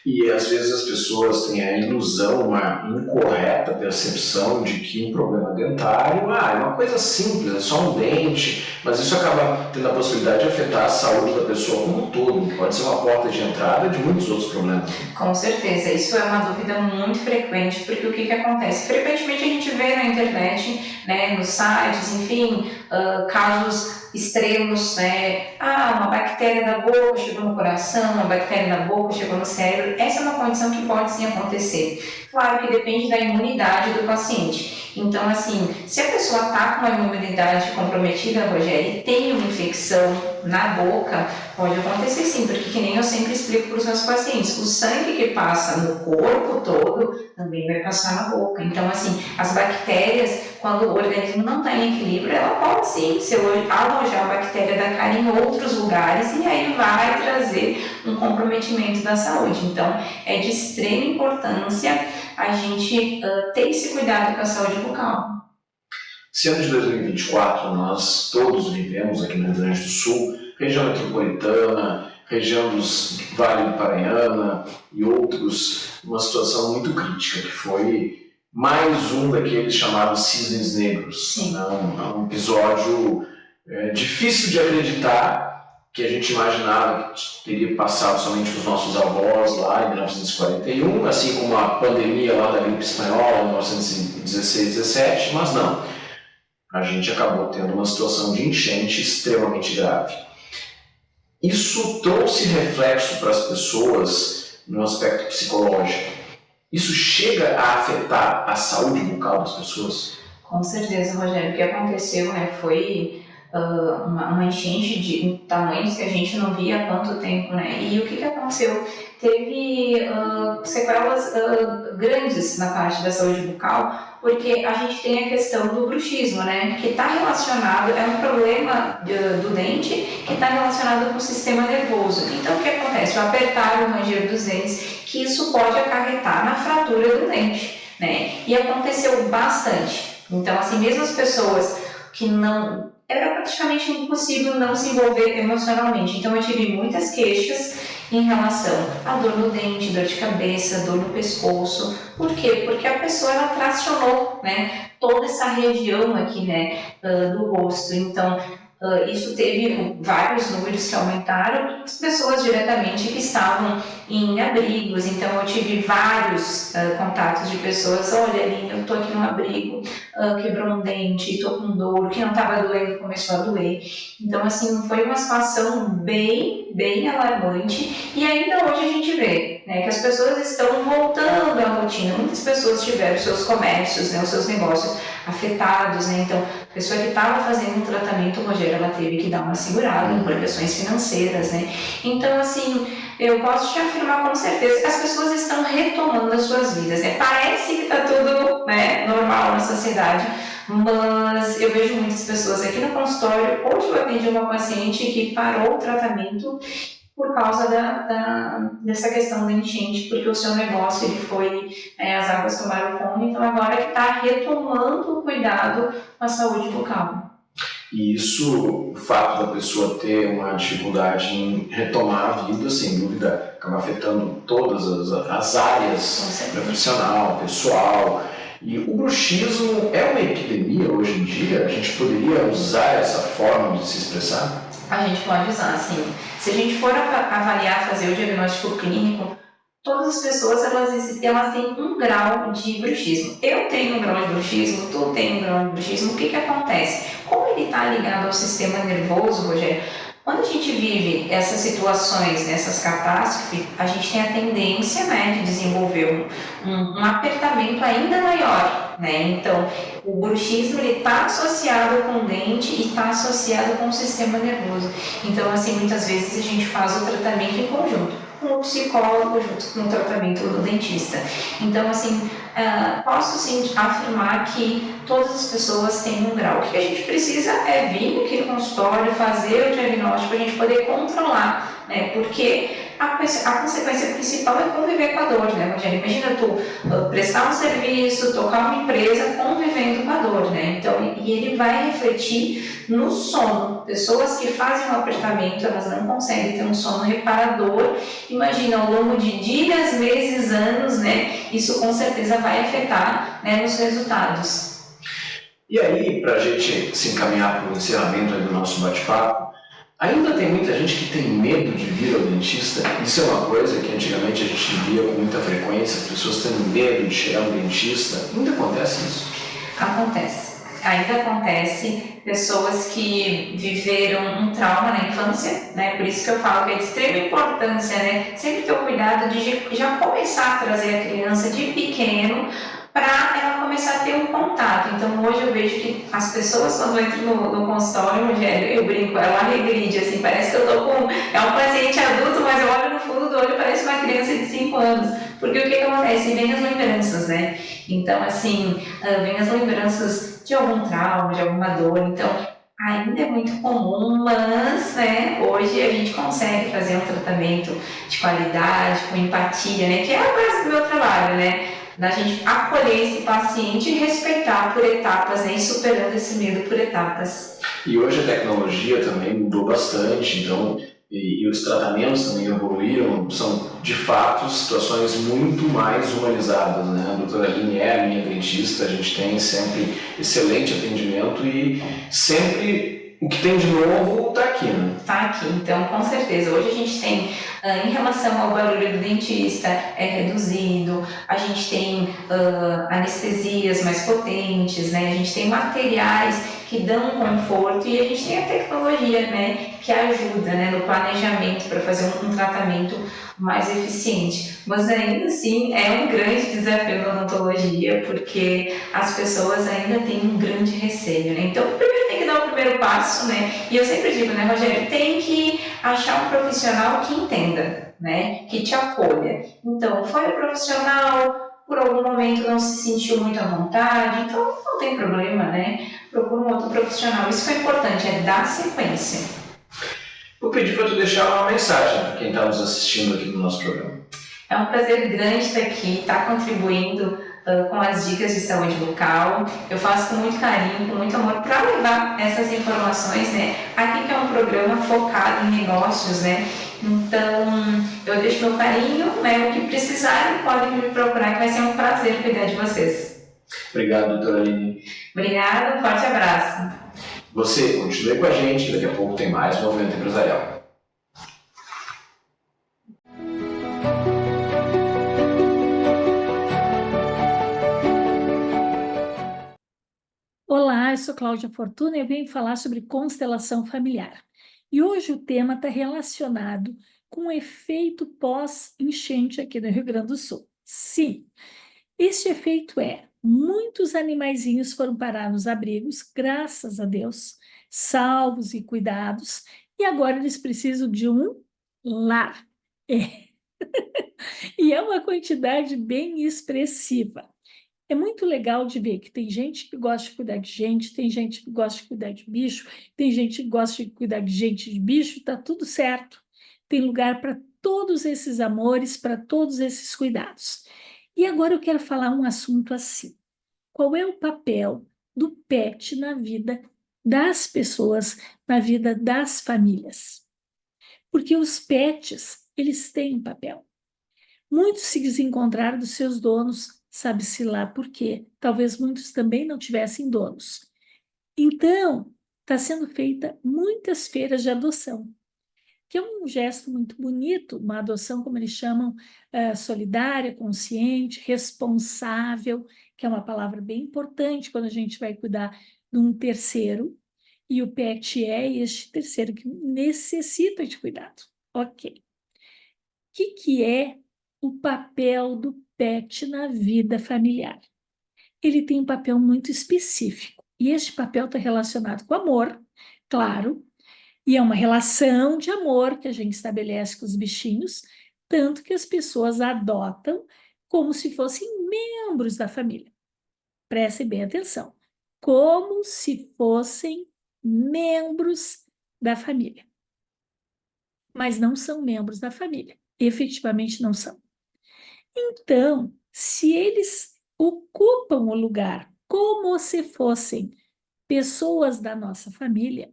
E às vezes as pessoas têm a ilusão, uma incorreta percepção de que um problema dentário é uma coisa simples, é só um dente, mas isso acaba tendo a possibilidade de afetar a saúde da pessoa como um todo. Pode ser uma porta de entrada de muitos outros problemas. Com certeza, isso é uma dúvida muito frequente, porque o que acontece? Frequentemente a gente vê na internet, né, nos sites, enfim, casos extremos, né? Uma bactéria da boca chegou no coração, uma bactéria da boca chegou no cérebro. Essa é uma condição que pode sim acontecer. Claro que depende da imunidade do paciente. Então, assim, se a pessoa está com uma imunidade comprometida, Rogério, e tem uma infecção na boca, pode acontecer sim, porque que nem eu sempre explico para os meus pacientes, o sangue que passa no corpo todo também vai passar na boca. Então, assim, as bactérias, quando o organismo não está em equilíbrio, ela pode sim alojar a bactéria da cárie em outros lugares e aí vai trazer um comprometimento da saúde. Então, é de extrema importância a gente ter esse cuidado com a saúde bucal. Esse ano de 2024, nós todos vivemos aqui no Rio Grande do Sul, região metropolitana, região dos Vale do Paranhana e outros, uma situação muito crítica, que foi mais um daqueles chamados cisnes negros. Sim. Um episódio difícil de acreditar, que a gente imaginava que teria passado somente com os nossos avós lá em 1941, assim como a pandemia lá da gripe espanhola em 1916, 17, mas não. A gente acabou tendo uma situação de enchente extremamente grave. Isso trouxe reflexo para as pessoas no aspecto psicológico. Isso chega a afetar a saúde bucal das pessoas? Com certeza, Rogério. O que aconteceu, né, foi uma enchente de tamanhos que a gente não via há quanto tempo, né? E o que aconteceu? Teve sequelas grandes na parte da saúde bucal, porque a gente tem a questão do bruxismo, né? Que está relacionado, é um problema do dente que está relacionado com o sistema nervoso. Então, o que acontece? O apertar, o ranger dos dentes, que isso pode acarretar na fratura do dente, né? E aconteceu bastante. Então, assim, mesmo as pessoas que não era praticamente impossível não se envolver emocionalmente. Então eu tive muitas queixas em relação à dor no dente, dor de cabeça, dor no pescoço. Por quê? Porque a pessoa ela tracionou, né, toda essa região aqui, né, do rosto. Então isso teve vários números que aumentaram, as pessoas diretamente que estavam em abrigos. Então eu tive vários contatos de pessoas: olha, Aline, eu tô aqui num abrigo, quebrou um dente, tô com dor, o que não estava doendo começou a doer. Então assim, foi uma situação bem alarmante, e ainda hoje a gente vê, né, que as pessoas estão voltando à rotina. Muitas pessoas tiveram seus comércios, né, os seus negócios afetados, né? Então a pessoa que estava fazendo um tratamento, Rogério, ela teve que dar uma segurada por questões financeiras, né? Então, assim, eu posso te afirmar com certeza que as pessoas estão retomando as suas vidas, né? Parece que está tudo, né, normal na sociedade, mas eu vejo muitas pessoas aqui no consultório. Hoje eu atendi uma paciente que parou o tratamento por causa dessa questão da enchente, porque o seu negócio ele foi, as águas tomaram conta, então agora que está retomando o cuidado com a saúde bucal. E isso, o fato da pessoa ter uma dificuldade em retomar a vida, sem dúvida, acaba afetando todas as áreas, profissional, pessoal. E o bruxismo é uma epidemia hoje em dia? A gente poderia usar essa forma de se expressar? A gente pode usar, sim. Se a gente for avaliar, fazer o diagnóstico clínico, todas as pessoas elas têm um grau de bruxismo. Eu tenho um grau de bruxismo, tu tem um grau de bruxismo. O que acontece? Como ele está ligado ao sistema nervoso, Rogério, quando a gente vive essas situações, né, essas catástrofes, a gente tem a tendência, né, de desenvolver um apertamento ainda maior, né? Então, o bruxismo está associado com o dente e está associado com o sistema nervoso. Então, assim, muitas vezes a gente faz o tratamento em conjunto, com o psicólogo junto com o tratamento do dentista. Então, assim, posso sim afirmar que todas as pessoas têm um grau. O que a gente precisa é vir aqui no consultório, fazer o diagnóstico, para a gente poder controlar, né? Porque a consequência principal é conviver com a dor, né, Rogério? Imagina tu prestar um serviço, tocar uma empresa convivendo com a dor, né? Então, e ele vai refletir no sono. Pessoas que fazem um apertamento, elas não conseguem ter um sono reparador. Imagina, ao longo de dias, meses, anos, né? Isso com certeza vai afetar, né, nos resultados. E aí, para a gente se encaminhar para o encerramento do nosso bate-papo, ainda tem muita gente que tem medo de vir ao dentista. Isso é uma coisa que antigamente a gente via com muita frequência, as pessoas tendo medo de chegar no dentista. Ainda acontece isso? Acontece. Ainda acontece pessoas que viveram um trauma na infância, né? Por isso que eu falo que é de extrema importância, né? Sempre ter o cuidado de já começar a trazer a criança de pequeno para ela começar a ter um contato. Então hoje eu vejo que as pessoas quando entram no consultório, Rogério, eu brinco, ela regride, assim, parece que eu tô com... É um paciente adulto, mas eu olho no fundo do olho, parece uma criança de 5 anos. Porque o que acontece? Vem as lembranças, né? Então, assim, vem as lembranças de algum trauma, de alguma dor. Então, ainda é muito comum, mas, né, hoje a gente consegue fazer um tratamento de qualidade, com empatia, né? Que é a base do meu trabalho, né? Da gente acolher esse paciente e respeitar por etapas, né, e superando esse medo por etapas. E hoje a tecnologia também mudou bastante, então, e os tratamentos também evoluíram, são de fato situações muito mais humanizadas, né? A doutora Aline é a minha dentista, a gente tem sempre excelente atendimento e sempre o que tem de novo está aqui, né? Está aqui, então com certeza. Hoje a gente tem, em relação ao barulho do dentista, é reduzido, a gente tem anestesias mais potentes, né? A gente tem materiais que dão conforto e a gente tem a tecnologia, né, que ajuda, né, no planejamento para fazer um tratamento mais eficiente. Mas ainda assim é um grande desafio na odontologia, porque as pessoas ainda têm um grande receio, né? Então primeiro tem que dar o primeiro passo, né? E eu sempre digo, né, Rogério, tem que achar um profissional que entenda, né, que te acolha. Então foi o profissional, por algum momento não se sentiu muito à vontade, então não tem problema, né? Procura um outro profissional. Isso que é importante, é dar sequência. Vou pedir para tu deixar uma mensagem para quem está nos assistindo aqui no nosso programa. É um prazer grande estar aqui, estar contribuindo com as dicas de saúde bucal. Eu faço com muito carinho, com muito amor, para levar essas informações, né? Aqui que é um programa focado em negócios, né? Então, eu deixo meu carinho, né? O que precisarem, podem me procurar, que vai ser um prazer cuidar de vocês. Obrigado, doutora Aline. Obrigada, um forte abraço. Você continue com a gente, daqui a pouco tem mais Movimento Empresarial. Olá, eu sou Cláudia Fortuna e eu venho falar sobre constelação familiar. E hoje o tema está relacionado com o efeito pós-enchente aqui no Rio Grande do Sul. Sim, este efeito muitos animaizinhos foram parar nos abrigos, graças a Deus, salvos e cuidados, e agora eles precisam de um lar. E é uma quantidade bem expressiva. É muito legal de ver que tem gente que gosta de cuidar de gente, tem gente que gosta de cuidar de bicho, tem gente que gosta de cuidar de gente de bicho, tá tudo certo. Tem lugar para todos esses amores, para todos esses cuidados. E agora eu quero falar um assunto assim. Qual é o papel do pet na vida das pessoas, na vida das famílias? Porque os pets, eles têm um papel. Muitos se desencontraram dos seus donos, sabe-se lá por quê. Talvez muitos também não tivessem donos. Então, está sendo feita muitas feiras de adoção, que é um gesto muito bonito, uma adoção, como eles chamam, solidária, consciente, responsável, que é uma palavra bem importante quando a gente vai cuidar de um terceiro, e o pet é este terceiro que necessita de cuidado. Ok. O que é o papel do pet na vida familiar? Ele tem um papel muito específico, e este papel está relacionado com amor, claro, e é uma relação de amor que a gente estabelece com os bichinhos, tanto que as pessoas adotam como se fossem membros da família. Prestem bem atenção, como se fossem membros da família. Mas não são membros da família, efetivamente não são. Então, se eles ocupam o lugar como se fossem pessoas da nossa família,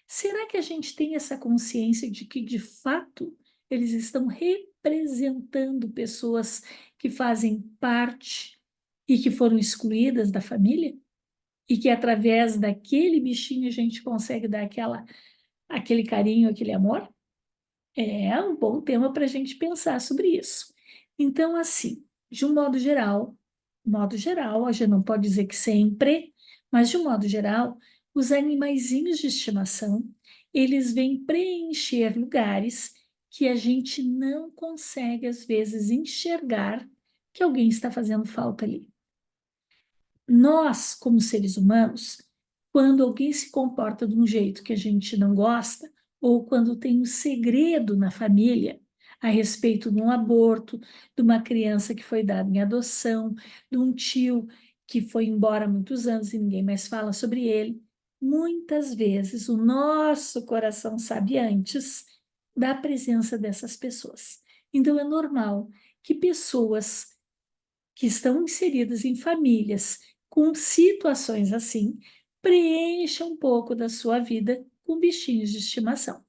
será que a gente tem essa consciência de que, de fato, eles estão representando pessoas que fazem parte e que foram excluídas da família? E que, através daquele bichinho, a gente consegue dar aquele carinho, aquele amor? É um bom tema para a gente pensar sobre isso. Então, assim, de um modo geral, a gente não pode dizer que sempre, mas de um modo geral, os animaizinhos de estimação, eles vêm preencher lugares que a gente não consegue, às vezes, enxergar que alguém está fazendo falta ali. Nós, como seres humanos, quando alguém se comporta de um jeito que a gente não gosta, ou quando tem um segredo na família a respeito de um aborto, de uma criança que foi dada em adoção, de um tio que foi embora há muitos anos e ninguém mais fala sobre ele, muitas vezes o nosso coração sabe antes da presença dessas pessoas. Então é normal que pessoas que estão inseridas em famílias com situações assim preencham um pouco da sua vida com bichinhos de estimação.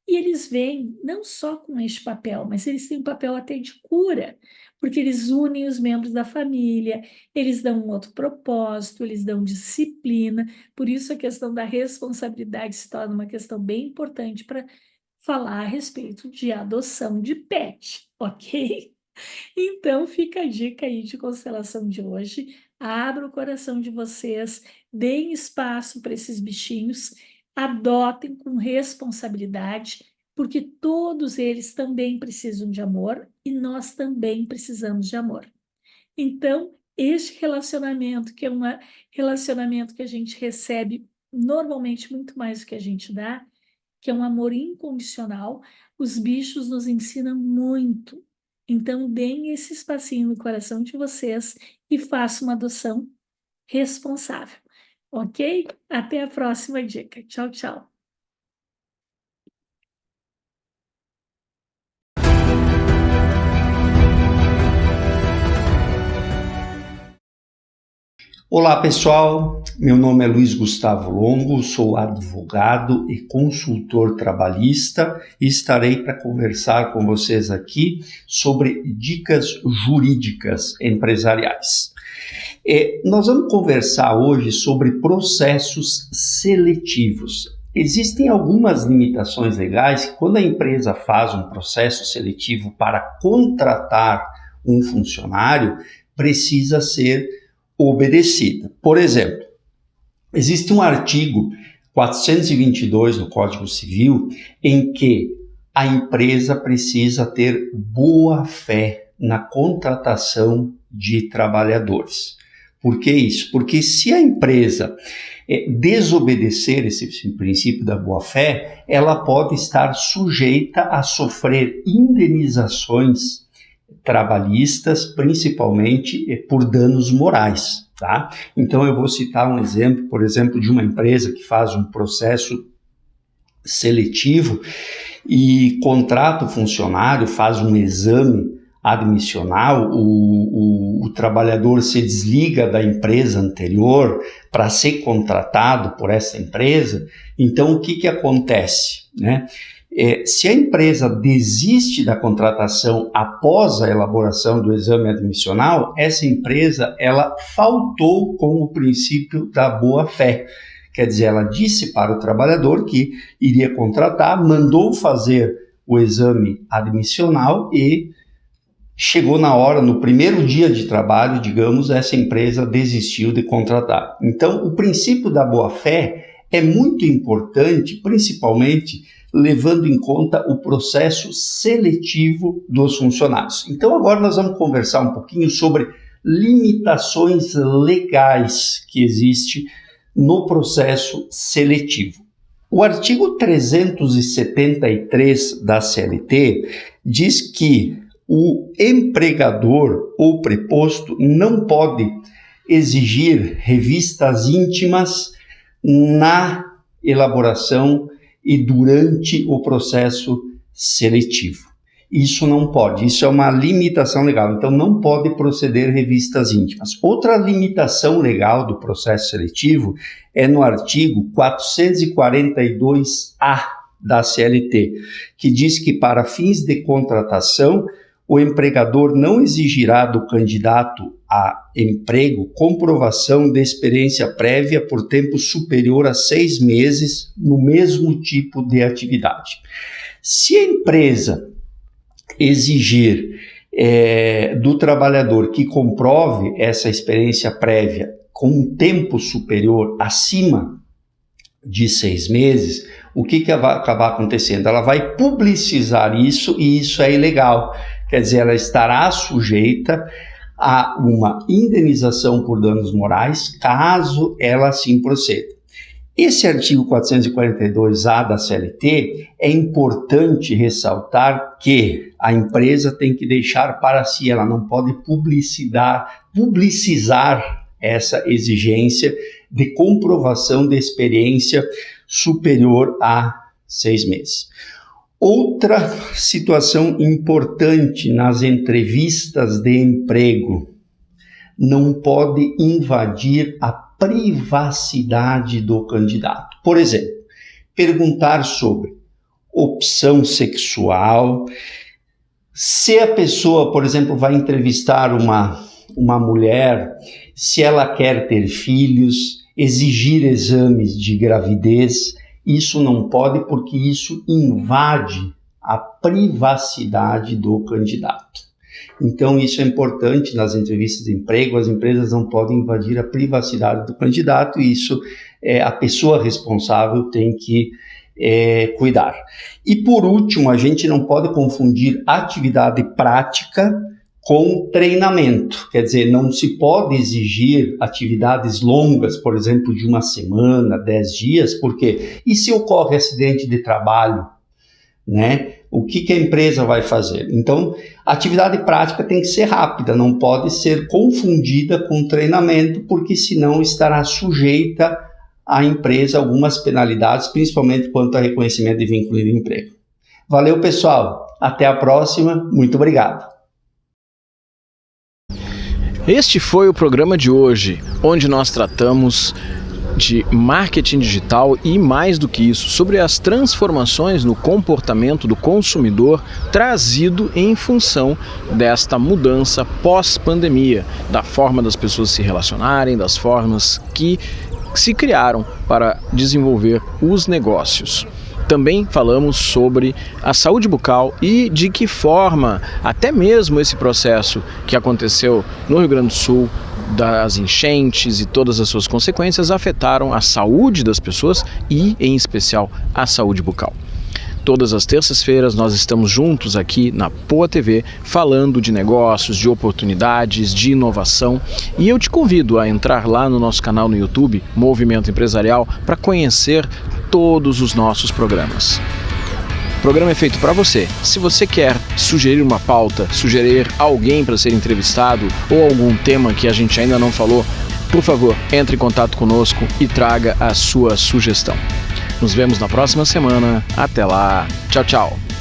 E eles vêm não só com este papel, mas eles têm um papel até de cura, porque eles unem os membros da família, eles dão um outro propósito, eles dão disciplina, por isso a questão da responsabilidade se torna uma questão bem importante para falar a respeito de adoção de pet, ok? Então fica a dica aí de constelação de hoje, abra o coração de vocês, deem espaço para esses bichinhos, adotem com responsabilidade, porque todos eles também precisam de amor e nós também precisamos de amor. Então, este relacionamento, que é um relacionamento que a gente recebe normalmente muito mais do que a gente dá, que é um amor incondicional, os bichos nos ensinam muito. Então, deem esse espacinho no coração de vocês e façam uma adoção responsável. Ok? Até a próxima dica. Tchau, tchau. Olá pessoal, meu nome é Luiz Gustavo Longo, sou advogado e consultor trabalhista e estarei para conversar com vocês aqui sobre dicas jurídicas empresariais. Nós vamos conversar hoje sobre processos seletivos. Existem algumas limitações legais que quando a empresa faz um processo seletivo para contratar um funcionário, precisa ser obedecida. Por exemplo, existe um artigo 422 do Código Civil em que a empresa precisa ter boa fé na contratação de trabalhadores. Por que isso? Porque se a empresa desobedecer esse princípio da boa fé, ela pode estar sujeita a sofrer indenizações trabalhistas, principalmente por danos morais, tá? Então eu vou citar um exemplo, por exemplo, de uma empresa que faz um processo seletivo e contrata o funcionário, faz um exame admissional, o trabalhador se desliga da empresa anterior para ser contratado por essa empresa. Então o que acontece, né? Se a empresa desiste da contratação após a elaboração do exame admissional, essa empresa ela faltou com o princípio da boa-fé. Quer dizer, ela disse para o trabalhador que iria contratar, mandou fazer o exame admissional e chegou na hora, no primeiro dia de trabalho, digamos, essa empresa desistiu de contratar. Então, o princípio da boa-fé é muito importante, principalmente levando em conta o processo seletivo dos funcionários. Então agora nós vamos conversar um pouquinho sobre limitações legais que existem no processo seletivo. O artigo 373 da CLT diz que o empregador ou preposto não pode exigir revistas íntimas na elaboração e durante o processo seletivo. Isso não pode, isso é uma limitação legal, então não pode proceder revistas íntimas. Outra limitação legal do processo seletivo é no artigo 442-A da CLT, que diz que para fins de contratação, o empregador não exigirá do candidato a emprego comprovação de experiência prévia por tempo superior a 6 meses no mesmo tipo de atividade. Se a empresa exigir do trabalhador que comprove essa experiência prévia com um tempo superior acima de 6 meses, o que vai acabar acontecendo? Ela vai publicizar isso e isso é ilegal. Quer dizer, ela estará sujeita a uma indenização por danos morais, caso ela assim proceda. Esse artigo 442-A da CLT é importante ressaltar que a empresa tem que deixar para si, ela não pode publicizar essa exigência de comprovação de experiência superior a 6 meses. Outra situação importante nas entrevistas de emprego, não pode invadir a privacidade do candidato. Por exemplo, perguntar sobre opção sexual, se a pessoa, por exemplo, vai entrevistar uma mulher, se ela quer ter filhos, exigir exames de gravidez. Isso não pode porque isso invade a privacidade do candidato. Então isso é importante nas entrevistas de emprego, as empresas não podem invadir a privacidade do candidato e isso a pessoa responsável tem que cuidar. E por último, a gente não pode confundir atividade prática com treinamento, quer dizer, não se pode exigir atividades longas, por exemplo, de 1 semana, 10 dias, porque e se ocorre acidente de trabalho, né? O que a empresa vai fazer? Então, a atividade prática tem que ser rápida, não pode ser confundida com treinamento, porque senão estará sujeita a empresa a algumas penalidades, principalmente quanto a reconhecimento de vínculo de emprego. Valeu, pessoal. Até a próxima. Muito obrigado. Este foi o programa de hoje, onde nós tratamos de marketing digital e, mais do que isso, sobre as transformações no comportamento do consumidor trazido em função desta mudança pós-pandemia, da forma das pessoas se relacionarem, das formas que se criaram para desenvolver os negócios. Também falamos sobre a saúde bucal e de que forma até mesmo esse processo que aconteceu no Rio Grande do Sul, das enchentes e todas as suas consequências, afetaram a saúde das pessoas e, em especial, a saúde bucal. Todas as terças-feiras nós estamos juntos aqui na Poa TV falando de negócios, de oportunidades, de inovação, e eu te convido a entrar lá no nosso canal no YouTube, Movimento Empresarial, para conhecer todos os nossos programas. O programa é feito para você. Se você quer sugerir uma pauta, sugerir alguém para ser entrevistado ou algum tema que a gente ainda não falou, por favor, entre em contato conosco e traga a sua sugestão. Nos vemos na próxima semana. Até lá. Tchau, tchau.